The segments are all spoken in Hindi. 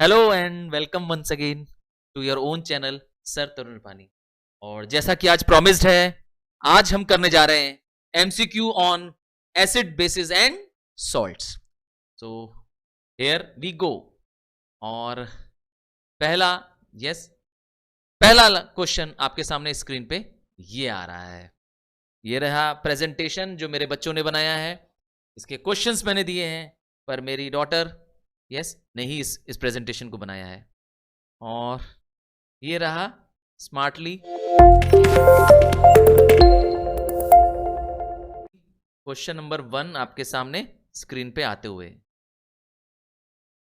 Hello and welcome once again to your own channel sir Tarun Pani. और जैसा कि आज प्रॉमिस्ड है, आज हम करने जा रहे हैं MCQ on acid basis and salts. So here we go. और पहला पहला क्वेश्चन आपके सामने स्क्रीन पे ये आ रहा है। ये रहा प्रेजेंटेशन जो मेरे बच्चों ने बनाया है। इसके क्वेश्चंस मैंने दिए हैं, पर मेरी डॉटर ने ही इस प्रेजेंटेशन को बनाया है। और ये रहा स्मार्टली क्वेश्चन नंबर 1 आपके सामने स्क्रीन पे आते हुए।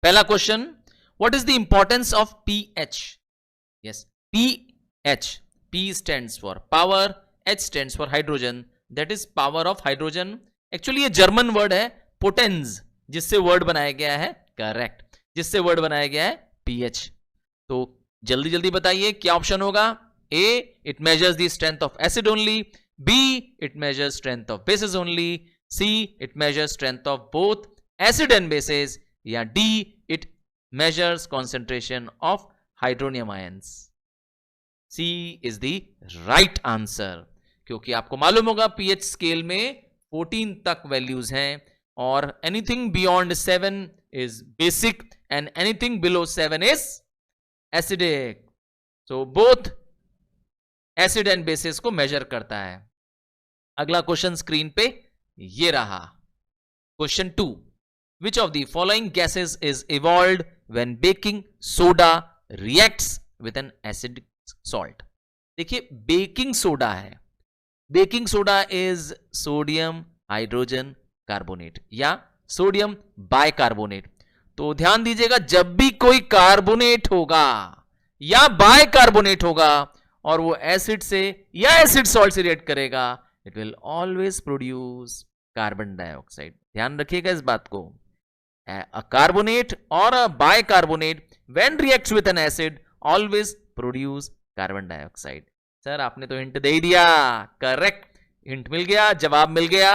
पहला question, what is the importance of pH? PH, P stands for power, H stands for hydrogen, that is power of hydrogen। Actually ये जर्मन वर्ड है पोटेंस, जिससे वर्ड बनाया गया है, करेक्ट, जिससे वर्ड बनाया गया है पीएच। तो जल्दी जल्दी बताइए क्या ऑप्शन होगा। A, it measures the strength of acid only. B, it measures strength of basis only. C, it measures strength of both acid and basis. या D, it measures concentration of hydronium ions. C is the right answer, क्योंकि आपको मालूम होगा पीएच स्केल में 14 तक वैल्यूज हैं, और anything beyond 7 is basic and anything below 7 is acidic. So both acid and basis को मेजर करता है। अगला क्वेश्चन स्क्रीन पे ये रहा। Question 2, which of the following gases is evolved when baking soda reacts with an acidic salt? देखिए, बेकिंग सोडा है, baking soda is sodium hydrogen carbonate या सोडियम बाइकार्बोनेट। तो ध्यान दीजिएगा, जब भी कोई कार्बोनेट होगा या बाइकार्बोनेट होगा और वो एसिड से या एसिड सॉल्ट से रिएक्ट करेगा, it will always produce carbon dioxide. ध्यान रखिएगा इस बात को। अ कार्बोनेट और a bicarbonate when reacts with an acid always produce carbon dioxide. Sir आपने तो हिंट दे ही दिया, करेक्ट, हिंट मिल गया, जवाब मिल गया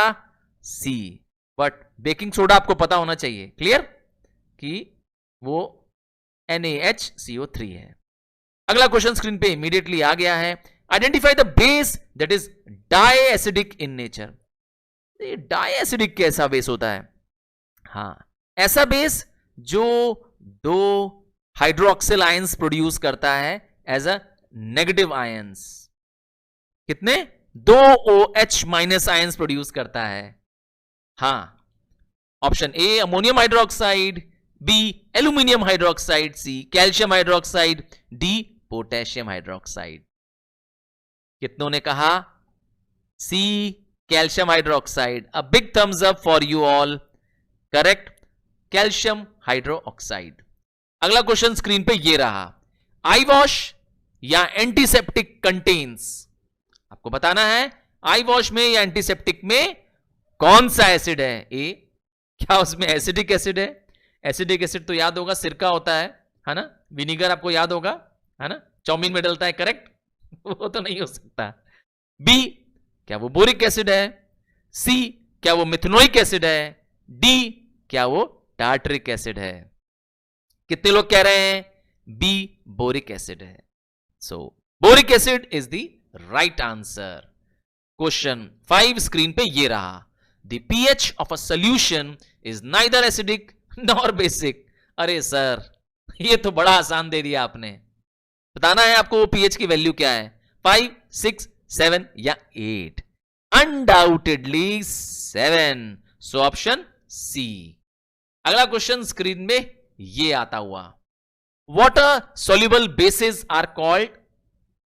सी। बट बेकिंग सोडा आपको पता होना चाहिए, क्लियर, कि वो NaHCO3 है। अगला क्वेश्चन स्क्रीन पे इमीडिएटली आ गया है। Identify the base that is diacidic in nature. Diacidic कैसा बेस होता है? हाँ, ऐसा बेस जो 2 हाइड्रोक्सिल आयंस प्रोड्यूस करता है एज अ नेगेटिव आयंस। कितने? 2 OH माइनस आयंस प्रोड्यूस करता है। हाँ, option A ammonium hydroxide, B aluminium hydroxide, C calcium hydroxide, D potassium hydroxide. कितनों ने कहा C calcium hydroxide? A big thumbs up for you all, correct, calcium hydroxide. अगला क्वेश्चन स्क्रीन पे ये रहा। आई वॉश या एंटीसेप्टिक कंटेन्स, आपको बताना है आई वॉश में या एंटीसेप्टिक में कौन सा एसिड है। ए, क्या उसमें एसिडिक एसिड है? एसिडिक एसिड तो याद होगा सिरका होता है ना। विनीगर आपको याद होगा, है ना, चाउमीन में डलता है, करेक्ट, वो तो नहीं हो सकता। बी, क्या वो बोरिक एसिड है? सी, क्या वो मिथेनोइक एसिड है? डी, क्या वो टार्टरिक एसिड है? कितने लोग कह रहे हैं बी बोरिक एसिड है? So boric acid is the right answer. Question 5 screen पे ये रहा। The pH of a solution is neither acidic nor basic. अरे सर, ये तो बड़ा आसान दे दिया आपने। बताना है आपको वो पीएच की वैल्यू क्या है, 5, 6, 7 या 8? Undoubtedly 7, so option C. अगला क्वेश्चन स्क्रीन में ये आता हुआ। Water soluble bases are called?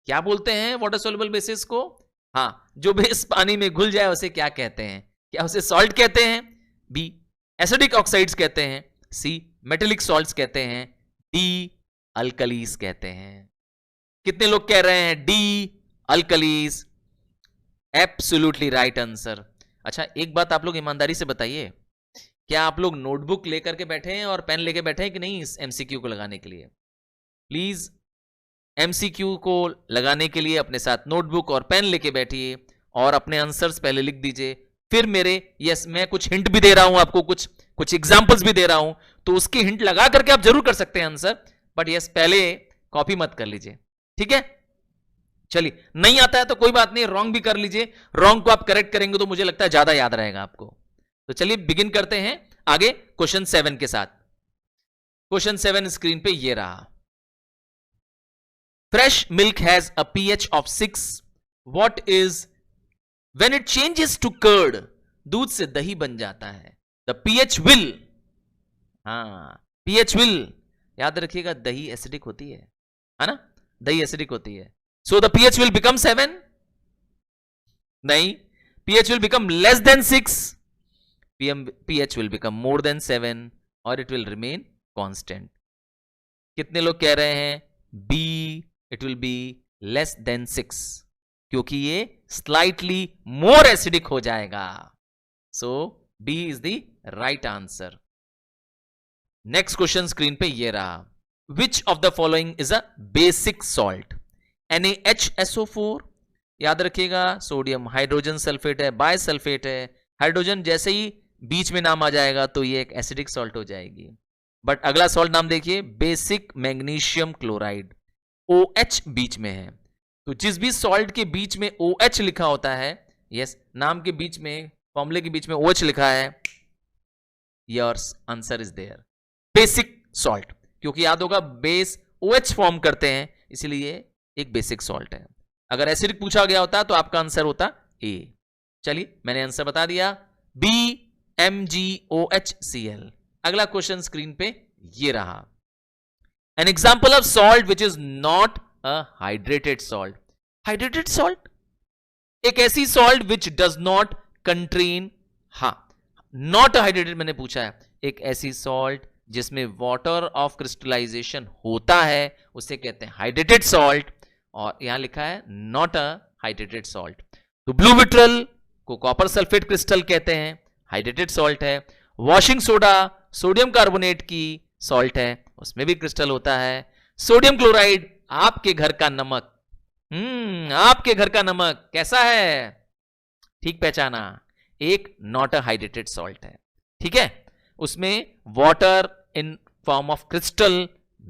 क्या बोलते हैं वाटर सोल्यूबल बेसिस को? हाँ, जो बेस पानी में घुल जाए उसे क्या कहते हैं? क्या उसे सॉल्ट कहते हैं? बी एसिडिक ऑक्साइड्स कहते हैं, सी मेटेलिक सॉल्ट्स कहते हैं, डी अल्कलीज कहते हैं। कितने लोग कह रहे हैं D alkalis? Absolutely right answer. अच्छा, एक बात आप लोग ईमानदारी से बताइए, क्या आप लोग नोटबुक लेकर के बैठे हैं और पेन लेके बैठे हैं कि नहीं इस एमसीक्यू को लगाने के लिए? प्लीज एमसीक्यू को लगाने के लिए अपने साथ नोटबुक और पेन लेके बैठिए और अपने आंसर्स पहले लिख दीजिए, फिर मेरे मैं कुछ हिंट भी दे रहा हूं आपको, कुछ कुछ एग्जांपल्स भी दे रहा हूं, तो उसकी हिंट लगा करके आप जरूर कर सकते हैं आंसर, बट यस पहले कॉपी मत कर लीजिए, ठीक है। चलिए, नहीं आता है तो कोई बात नहीं, रॉन्ग भी कर लीजिए, रॉन्ग को आप करेक्ट करेंगे तो मुझे लगता है ज्यादा याद रहेगा आपको। तो चलिए बिगिन करते हैं आगे क्वेश्चन 7 के साथ। क्वेश्चन 7 स्क्रीन पे ये रहा। Fresh milk has a pH of 6, what is when it changes to curd, दूध से दही बन जाता है, द pH विल, हाँ pH विल, याद रखिएगा दही एसिडिक होती है ना, दही एसिडिक होती है, so the pH will become 7, नहीं, pH will become less than 6, pH will become more than 7 और इट विल रिमेन कांस्टेंट। कितने लोग कह रहे हैं B, it will be less than 6, क्योंकि ये स्लाइटली मोर एसिडिक हो जाएगा, so B is the right answer. Next question screen पे ये रहा। Which of the following is a basic salt, NaHSO4, याद रखिएगा सोडियम हाइड्रोजन सल्फेट है, बायसल्फेट है, हाइड्रोजन जैसे ही बीच में नाम आ जाएगा तो ये एक एसिडिक सॉल्ट हो जाएगी। बट अगला सॉल्ट नाम देखिए, बेसिक मैग्नीशियम क्लोराइड, OH बीच में है, तो जिस भी सॉल्ट के बीच में OH लिखा होता है, यस नाम के बीच में, फॉर्मूले के बीच में OH लिखा है, yours answer is there, basic salt, क्योंकि याद होगा बेस OH फॉर्म करते हैं, इसलिए एक बेसिक सॉल्ट है। अगर एसिडिक पूछा गया होता तो आपका आंसर होता ए। चलिए मैंने आंसर बता दिया, BMgOHCl। अगला क्वेश्चन स्क्रीन पे ये रहा। An example of salt which is not a hydrated salt, hydrated salt एक ऐसी salt which does not contain, हाँ नॉट हाइड्रेटेड मैंने पूछा है, एक ऐसी सॉल्ट जिसमें वाटर ऑफ क्रिस्टलाइजेशन होता है उसे कहते हैं हाइड्रेटेड सॉल्ट, और यहां लिखा है नॉट अ हाइड्रेटेड सॉल्ट। तो ब्लू विट्रल को कॉपर सल्फेट क्रिस्टल कहते हैं, हाइड्रेटेड सॉल्ट है। वॉशिंग सोडा सोडियम कार्बोनेट की सॉल्ट है, उसमें भी क्रिस्टल होता है। सोडियम क्लोराइड आपके घर का नमक, आपके घर का नमक कैसा है, ठीक पहचाना, एक नॉट अ हाइड्रेटेड सॉल्ट है, ठीक है, उसमें water in form of crystal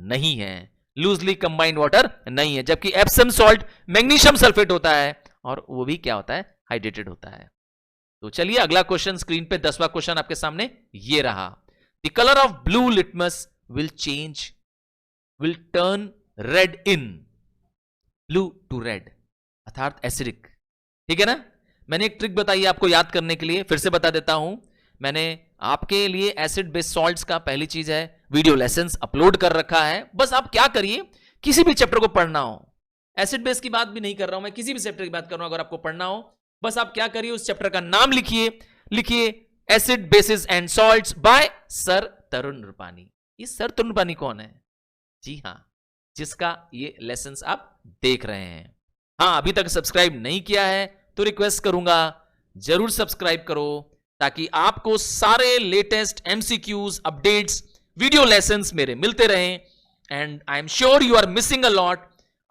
नहीं है, लूजली कंबाइंड वाटर नहीं है, जबकि एप्सम सॉल्ट मैग्नीशियम सल्फेट होता है और वो भी क्या होता है, हाइड्रेटेड होता है। तो चलिए अगला क्वेश्चन स्क्रीन पे 10वां क्वेश्चन आपके सामने ये रहा। The colour of blue litmus will change, will turn red in, blue to red, अर्थात एसिडिक, ठीक है ना। मैंने एक ट्रिक बताई आपको याद करने के लिए, फिर से बता देता हूं, मैंने आपके लिए एसिड बेस्ड सॉल्ट्स का पहली चीज है वीडियो लेसन्स अपलोड कर रखा है। बस आप क्या करिए, किसी भी चैप्टर को पढ़ना हो, एसिड बेस की बात भी नहीं कर रहा हूं मैं, किसी भी चैप्टर की बात कर रहा हूं, अगर आपको पढ़ना हो बस आप क्या करिए, उस चैप्टर का नाम लिखिए acid basis and salts by sir Tarun Rupani. ये सर तरुण रूपानी कौन है, जी हां, जिसका ये लेसन्स आप देख रहे हैं। हाँ अभी तक सब्सक्राइब नहीं किया है तो रिक्वेस्ट करूंगा जरूर सब्सक्राइब करो, ताकि आपको सारे latest MCQs updates video lessons मेरे मिलते रहें। And I am sure you are missing a lot.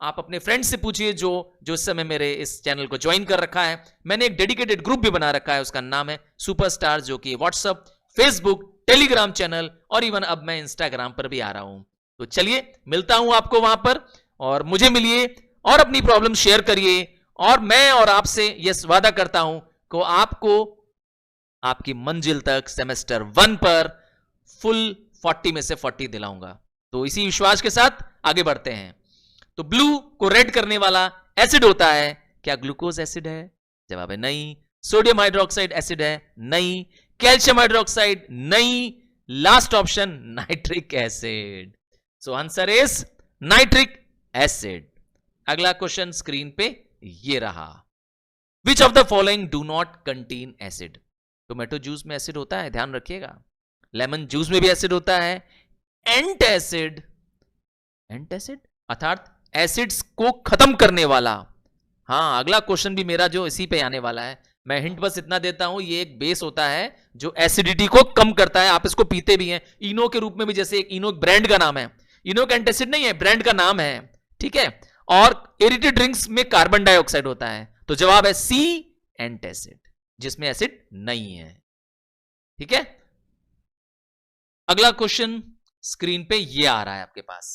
आप अपने फ्रेंड से पूछिए जो इस समय मेरे इस चैनल को ज्वाइन कर रखा है। मैंने एक डेडिकेटेड ग्रुप भी बना रखा है, उसका नाम है सुपरस्टार, जो कि व्हाट्सएप, फेसबुक, टेलीग्राम चैनल और इवन अब मैं इंस्टाग्राम पर भी आ रहा हूं। तो चलिए मिलता हूं आपको वहां पर, और मुझे मिलिए और अपनी प्रॉब्लम शेयर करिए, और मैं और आपसे यह वादा करता हूं कि आपको आपकी मंजिल तक सेमेस्टर 1 पर फुल 40 में से 40 दिलाऊंगा। तो इसी विश्वास के साथ आगे बढ़ते हैं। तो ब्लू को रेड करने वाला एसिड होता है, क्या ग्लूकोज एसिड है, जवाब है नहीं। सोडियम हाइड्रोक्साइड एसिड है, नहीं। कैल्शियम हाइड्रोक्साइड, नहीं। Last option nitric acid, so answer is nitric acid. अगला क्वेश्चन स्क्रीन पे ये रहा। Which of the following do not contain acid, tomato juice में एसिड होता है, ध्यान रखिएगा, लेमन जूस में भी एसिड होता है। एंटासिड, एंटासिड अर्थात एसिड्स को खत्म करने वाला। हाँ अगला क्वेश्चन भी मेरा जो इसी पे आने वाला है, मैं हिंट बस इतना देता हूं, ये एक बेस होता है जो एसिडिटी को कम करता है, आप इसको पीते भी हैं इनो के रूप में भी, जैसे एक इनो ब्रांड का नाम है, इनो का एंटासिड नहीं है, ब्रांड का नाम है, ठीक है। और एरिटेड ड्रिंक्स में कार्बन डाइऑक्साइड होता है, तो जवाब है सी एंटासिड, जिसमें एसिड नहीं है, ठीक है। अगला क्वेश्चन स्क्रीन पे ये आ रहा है आपके पास,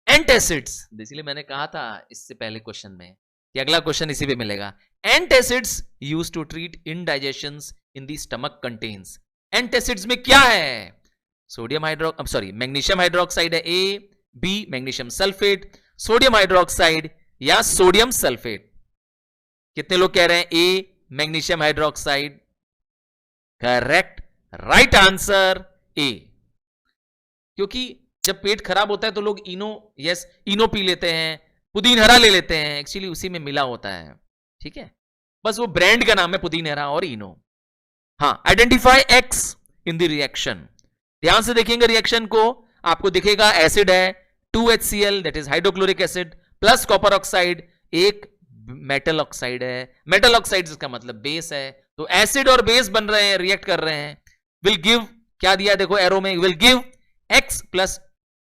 एंटासिड्स। इसलिए मैंने कहा था इससे पहले क्वेश्चन में कि अगला क्वेश्चन इसी पे मिलेगा। Antacids used to treat indigestions in the stomach contents. Antacids में क्या है? सोडियम मैग्नीशियम हाइड्रोक्साइड है, A, B magnesium sulphate, sodium hydroxide या सोडियम सल्फेट। कितने लोग कह रहे हैं A magnesium hydroxide? Correct, right answer A. क्योंकि जब पेट खराब होता है तो लोग इनो पी लेते हैं, पुदीन हरा ले लेते हैं, एक्चुअली उसी में मिला होता है, ठीक है, बस वो ब्रांड का नाम है पुदीन हरा और इनो। हाँ, identify x in the reaction. ध्यान से देखेंगे रिएक्शन को, आपको दिखेगा एसिड है 2HCl that is hydrochloric acid plus copper oxide, एक मेटल ऑक्साइड है। मेटल ऑक्साइड इसका मतलब बेस है, तो एसिड और बेस बन रहे हैं, रिएक्ट कर रहे हैं, विल गिव, क्या दिया देखो एरो में, will give X plus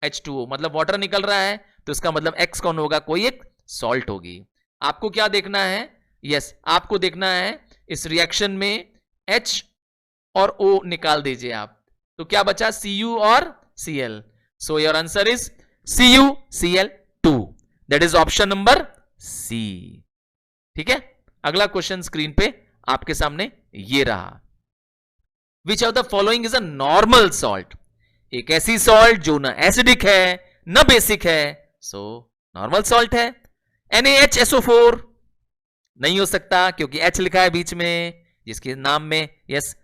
H2O, मतलब वाटर निकल रहा है तो इसका मतलब X कौन होगा? कोई एक सॉल्ट होगी। आपको क्या देखना है? यस, आपको देखना है इस रिएक्शन में H और O निकाल दीजिए आप, तो क्या बचा? Cu और Cl। So your answer is CuCl2, that is option number C. ठीक है, अगला क्वेश्चन स्क्रीन पे आपके सामने ये रहा। Which of the following is a normal salt? एक ऐसी सॉल्ट जो ना एसिडिक है ना बेसिक है, सो नॉर्मल सॉल्ट है। NaHSO4 नहीं हो सकता क्योंकि H लिखा है बीच में, जिसके नाम में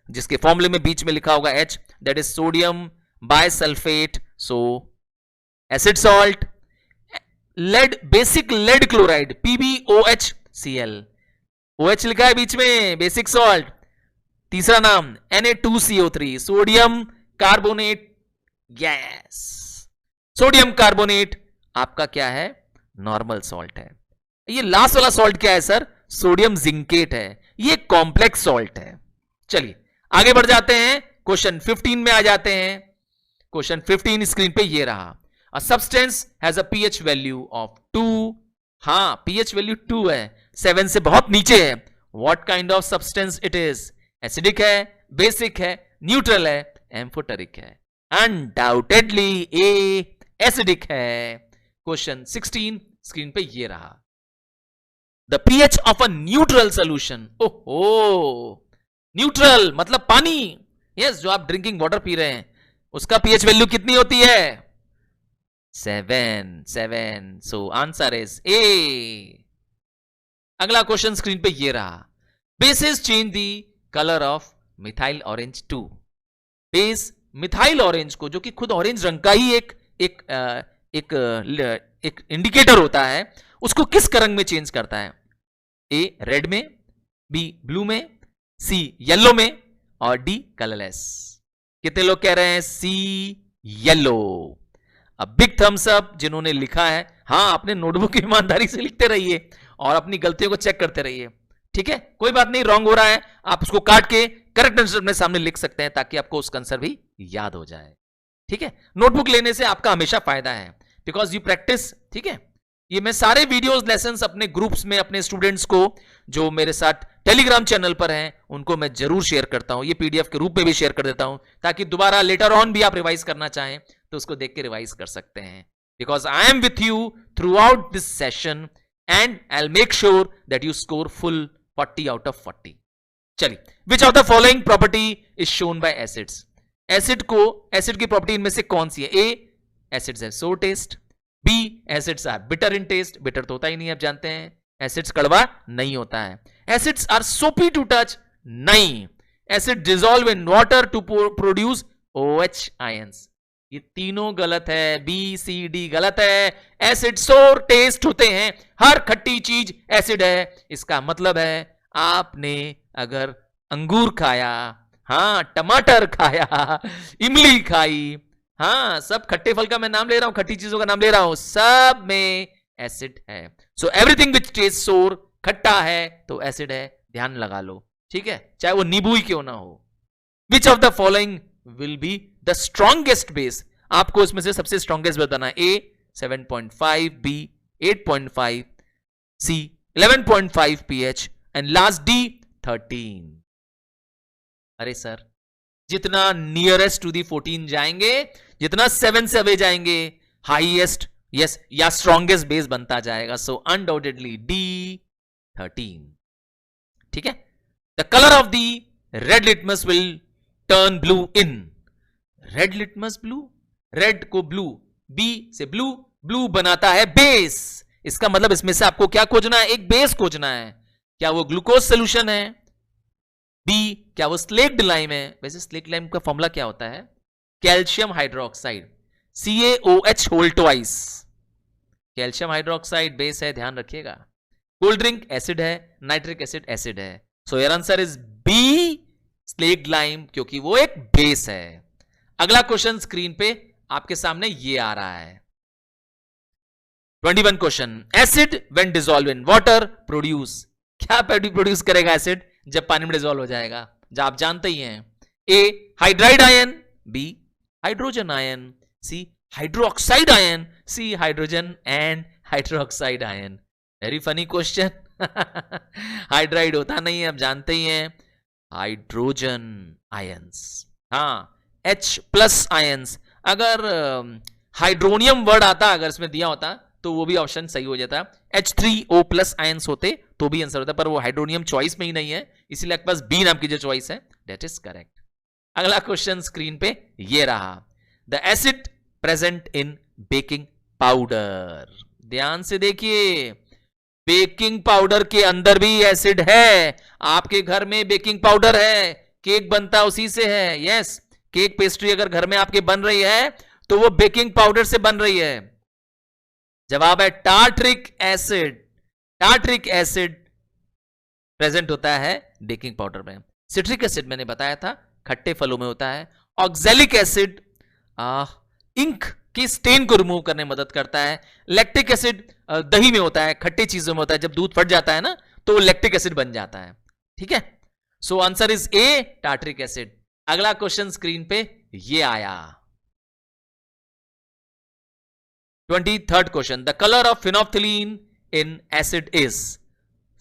जिसके फॉर्मूले में बीच में लिखा होगा H, that is sodium bisulphate, so acid salt. Lead, basic lead chloride PbOHCl, OH लिखा है बीच में, बेसिक सॉल्ट। तीसरा नाम Na2CO3, sodium carbonate gas. Sodium carbonate आपका क्या है? नॉर्मल सॉल्ट है। ये लास्ट वाला सॉल्ट क्या है सर? सोडियम जिंकेट है, ये कॉम्प्लेक्स सॉल्ट है। चलिए आगे बढ़ जाते हैं, क्वेश्चन 15 में आ जाते हैं। क्वेश्चन 15 स्क्रीन पे ये रहा। A substance has a pH value of 2। हाँ, pH वैल्यू 2 है, 7 से बहुत नीचे है। What kind of substance it is? Acidic है, बेसिक है, न्यूट्रल है, एम्फोटेरिक है? अनडाउटेडली ए एसिडिक है। क्वेश्चन 16 स्क्रीन पे ये रहा। The pH of a neutral solution. ओहो, न्यूट्रल मतलब पानी, यस, जो आप ड्रिंकिंग वाटर पी रहे हैं उसका pH वैल्यू कितनी होती है? 7। सो आंसर इज ए। अगला क्वेश्चन स्क्रीन पे ये रहा। Basis change the colour of methyl orange 2। Base methyl orange को, जो कि खुद ऑरेंज रंग का ही एक इंडिकेटर होता है, उसको किस रंग में चेंज करता है? ए रेड में, बी ब्लू में, सी येलो में और डी कलरलेस। कितने लोग कह रहे हैं सी येलो? अब बिग थम्स अप जिन्होंने लिखा है। हाँ, अपने नोटबुक की ईमानदारी से लिखते रहिए और अपनी गलतियों को चेक करते रहिए, ठीक है, कोई बात नहीं, रॉन्ग हो रहा है आप उसको काट के करेक्ट आंसर अपने सामने लिख सकते हैं ताकि आपको उसका आंसर भी याद हो जाए। ठीक है, नोटबुक लेने से आपका हमेशा फायदा है, बिकॉज यू प्रैक्टिस। ठीक है, ये मैं सारे वीडियोस लेसन्स अपने ग्रुप्स में अपने स्टूडेंट्स को जो मेरे साथ टेलीग्राम चैनल पर हैं उनको मैं जरूर शेयर करता हूं, ये पीडीएफ के रूप में भी शेयर कर देता हूं ताकि दोबारा लेटर ऑन भी आप रिवाइज करना चाहें तो उसको देख के रिवाइज कर सकते हैं। Because I am with you throughout this session and I will make sure that you score full 40 out of 40। चलिए, which of the following property is shown by acids? Acid की प्रॉपर्टी इनमें से कौन सी है? ए एसिड्स है sour taste, B acids are bitter in taste, bitter तो होता ही नहीं, आप जानते हैं एसिड्स कड़वा नहीं होता है। Acids are soapy to touch, नहीं। Acid dissolve in water to produce OH ions, ये तीनों गलत है, बी सी डी गलत है। एसिड सोर टेस्ट होते हैं, हर खट्टी चीज एसिड है। इसका मतलब है आपने अगर अंगूर खाया, हाँ टमाटर खाया, इमली खाई, हाँ सब खट्टे फल का मैं नाम ले रहा हूं, खट्टी चीजों का नाम ले रहा हूं, सब में एसिड है। सो एवरीथिंग विच टेस्ट सोर, खट्टा है तो एसिड है, ध्यान लगा लो। ठीक है, चाहे वो नींबू ही क्यों ना हो। Which of the following will be the strongest base? आपको इसमें से सबसे स्ट्रॉन्गेस्ट बताना है। A 7.5, B 8.5, C 11.5 pH and last D 13। अरे सर जितना नियरेस्ट टू दी 14 जाएंगे, जितना 7 से अवे जाएंगे, हाईएस्ट यस या स्ट्रॉन्गेस्ट बेस बनता जाएगा. सो अनडाउटेडली D13. ठीक है. The colour of the red litmus will turn blue in. Red litmus blue, red को ब्लू, बी से ब्लू, ब्लू बनाता है बेस. इसका मतलब इसमें से आपको क्या खोजना है? एक बेस खोजना है. क्या वो ग्लूकोज सोल्यूशन है? बी क्या वो स्लेक्ड लाइम है? वैसे स्लेक्ड लाइम का फॉर्मूला क्या होता है? Calcium hydroxide, CaOH whole twice. Calcium hydroxide base है, ध्यान रखिएगा. कोल्ड ड्रिंक एसिड है, नाइट्रिक एसिड एसिड है. So your answer is B slaked lime, क्योंकि वो एक बेस है. अगला क्वेश्चन स्क्रीन पे आपके सामने ये आ रहा है. 21 question. Acid when dissolve in water produce. क्या प्रोड्यूस करेगा एसिड जब पानी में डिसॉल्व हो जाएगा? जब आप जानते ही हैं. A hydride ion, B hydrogen ion, C hydroxide ion, C hydrogen and hydroxide ion. Very funny question. Hydride होता नहीं है, आप जानते ही हैं. हाइड्रोजन आयंस, हाँ H+ आयंस. अगर हाइड्रोनियम वर्ड आता, अगर इसमें दिया होता तो वो भी ऑप्शन सही हो जाता. H3O+ आयंस होते तो भी आंसर होता, पर वो हाइड्रोनियम चॉइस में ही नहीं है, इसीलिए आपके पास बी नाम की जो चॉइस है दैट इज करेक्ट. अगला क्वेश्चन स्क्रीन पे ये रहा. The acid present in baking powder. ध्यान से देखिए, बेकिंग पाउडर के अंदर भी एसिड है. आपके घर में बेकिंग पाउडर है, केक बनता उसी से है. यस, केक पेस्ट्री अगर घर में आपके बन रही है तो वो बेकिंग पाउडर से बन रही है. जवाब है tartaric acid. Tartaric acid present होता है बेकिंग पाउडर में. सिट्रिक एसिड मैंने बताया था खट्टे फलों में होता है. ऑक्जेलिक एसिड इंक की स्टेन को रिमूव करने में मदद करता है. लैक्टिक एसिड दही में होता है, खट्टी चीजों में होता है. जब दूध फट जाता है ना तो लैक्टिक एसिड बन जाता है. ठीक है. So answer is A tartaric acid. अगला क्वेश्चन स्क्रीन पे ये आया. 23rd question. The colour of phenolphthalein in acid is.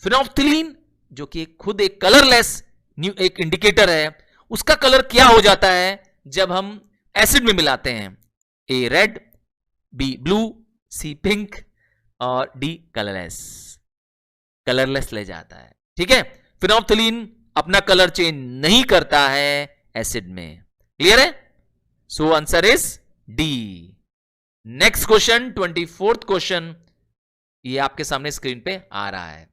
Phenolphthalein जो कि खुद एक कलरलेस एक इंडिकेटर है, उसका कलर क्या हो जाता है जब हम एसिड में मिलाते हैं? ए रेड, बी ब्लू, सी पिंक और डी कलरलेस. कलरलेस ले जाता है. ठीक है. फिनोप्थिलीन अपना कलर चेंज नहीं करता है एसिड में. क्लियर है? So answer is D. Next question 24th question ये आपके सामने स्क्रीन पे आ रहा है.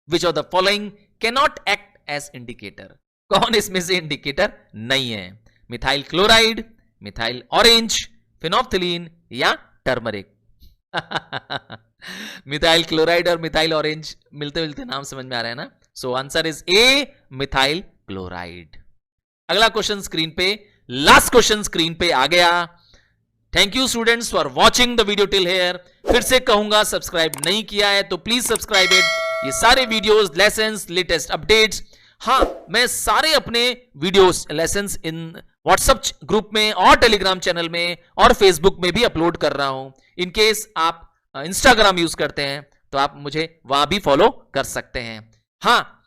Which of the following can not act as indicator. कौन इसमें से इंडिकेटर नहीं है? Methyl chloride, methyl orange, phenolphthalein या टर्मरिक. मिथाइल क्लोराइड और मिथाइल ऑरेंज मिलते मिलते नाम समझ में आ रहा है ना. So answer is A methyl chloride. अगला क्वेश्चन स्क्रीन पे, लास्ट क्वेश्चन स्क्रीन पे आ गया. Thank you students for watching the video till here. फिर से कहूंगा, सब्सक्राइब नहीं किया है तो प्लीज सब्सक्राइब इट. ये सारे वीडियोस, लेसन्स, लेटेस्ट अपडेट्स, हाँ मैं सारे अपने वीडियोस, लेसन्स इन व्हाट्सएप ग्रुप में और टेलीग्राम चैनल में और फेसबुक में भी अपलोड कर रहा हूं. इन केस आप इंस्टाग्राम यूज करते हैं तो आप मुझे वहां भी फॉलो कर सकते हैं. हाँ,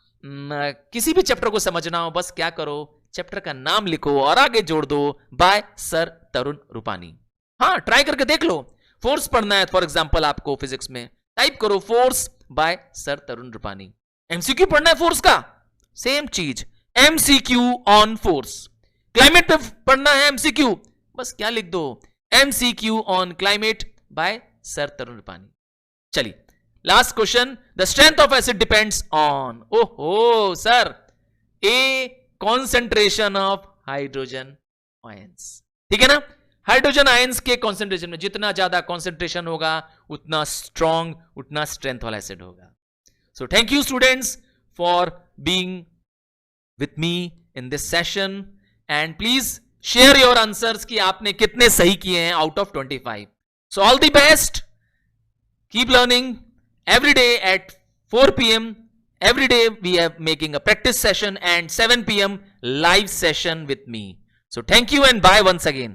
किसी भी चैप्टर को समझना हो बस क्या करो, चैप्टर का नाम लिखो और आगे जोड़ दो बाय सर तरुण रूपानी. हाँ, ट्राई करके देख लो. फोर्स पढ़ना है फॉर एग्जांपल आपको फिजिक्स में, टाइप करो force by sir Tarun Rupani. MCQ पढ़ना है फोर्स का, सेम चीज, एमसीक्यू ऑन फोर्स. क्लाइमेट पे पढ़ना है एमसीक्यू, बस क्या लिख दो, MCQ on climate by sir Tarun Rupani. चलिए last question. The strength of acid depends on. ओहो sir, A concentration of hydrogen ions. ठीक है ना. हाइड्रोजन आयंस के कॉन्सेंट्रेशन में जितना ज्यादा कॉन्सेंट्रेशन होगा उतना स्ट्रॉन्ग, उतना स्ट्रेंथ वाला एसिड होगा. So thank you students for being with me in this session and please share your answers कि आपने कितने सही किए हैं out of 25. So all the best. Keep learning every day at 4 p.m. every day we are making a practice session and 7 p.m. live session with me. So thank you and bye once again.